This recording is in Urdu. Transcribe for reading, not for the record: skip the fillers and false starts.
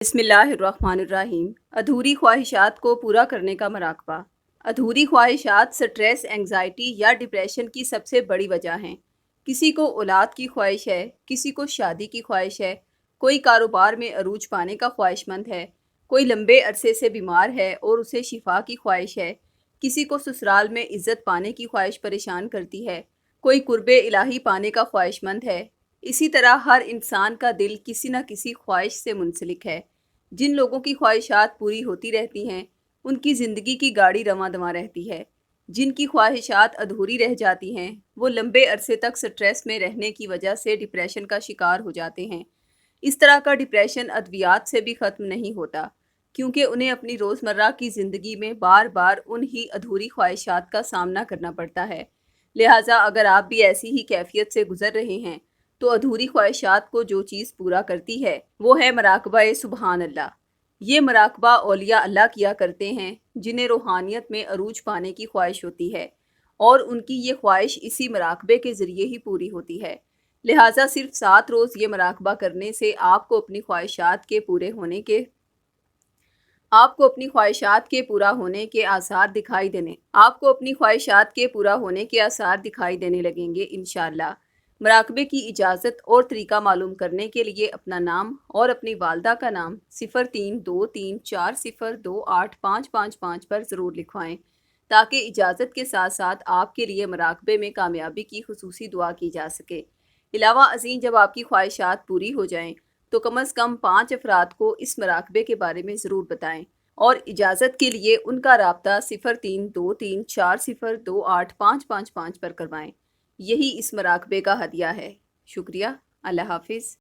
بسم اللہ الرحمن الرحیم۔ ادھوری خواہشات کو پورا کرنے کا مراقبہ۔ ادھوری خواہشات سٹریس، اینگزائٹی یا ڈپریشن کی سب سے بڑی وجہ ہیں۔ کسی کو اولاد کی خواہش ہے، کسی کو شادی کی خواہش ہے، کوئی کاروبار میں عروج پانے کا خواہش مند ہے، کوئی لمبے عرصے سے بیمار ہے اور اسے شفا کی خواہش ہے، کسی کو سسرال میں عزت پانے کی خواہش پریشان کرتی ہے، کوئی قرب الہی پانے کا خواہش مند ہے۔ اسی طرح ہر انسان کا دل کسی نہ کسی خواہش سے منسلک ہے۔ جن لوگوں کی خواہشات پوری ہوتی رہتی ہیں ان کی زندگی کی گاڑی رواں دواں رہتی ہے۔ جن کی خواہشات ادھوری رہ جاتی ہیں وہ لمبے عرصے تک سٹریس میں رہنے کی وجہ سے ڈپریشن کا شکار ہو جاتے ہیں۔ اس طرح کا ڈپریشن ادویات سے بھی ختم نہیں ہوتا، کیونکہ انہیں اپنی روزمرہ کی زندگی میں بار بار انہی ادھوری خواہشات کا سامنا کرنا پڑتا ہے۔ لہٰذا اگر آپ بھی ایسی ہی کیفیت سے گزر رہے ہیں تو ادھوری خواہشات کو جو چیز پورا کرتی ہے وہ ہے مراقبہ سبحان اللہ۔ یہ مراقبہ اولیاء اللہ کیا کرتے ہیں جنہیں روحانیت میں عروج پانے کی خواہش ہوتی ہے، اور ان کی یہ خواہش اسی مراقبے کے ذریعے ہی پوری ہوتی ہے۔ لہٰذا صرف 7 روز یہ مراقبہ کرنے سے آپ کو اپنی خواہشات کے پورا ہونے کے آثار دکھائی دینے لگیں گے انشاءاللہ۔ مراقبے کی اجازت اور طریقہ معلوم کرنے کے لیے اپنا نام اور اپنی والدہ کا نام 0323402855 پر ضرور لکھوائیں، تاکہ اجازت کے ساتھ ساتھ آپ کے لیے مراقبے میں کامیابی کی خصوصی دعا کی جا سکے۔ علاوہ ازیں جب آپ کی خواہشات پوری ہو جائیں تو کم از کم 5 افراد کو اس مراقبے کے بارے میں ضرور بتائیں، اور اجازت کے لیے ان کا رابطہ 0323402855 پر کروائیں۔ یہی اس مراقبے کا ہدیہ ہے۔ شکریہ۔ اللہ حافظ۔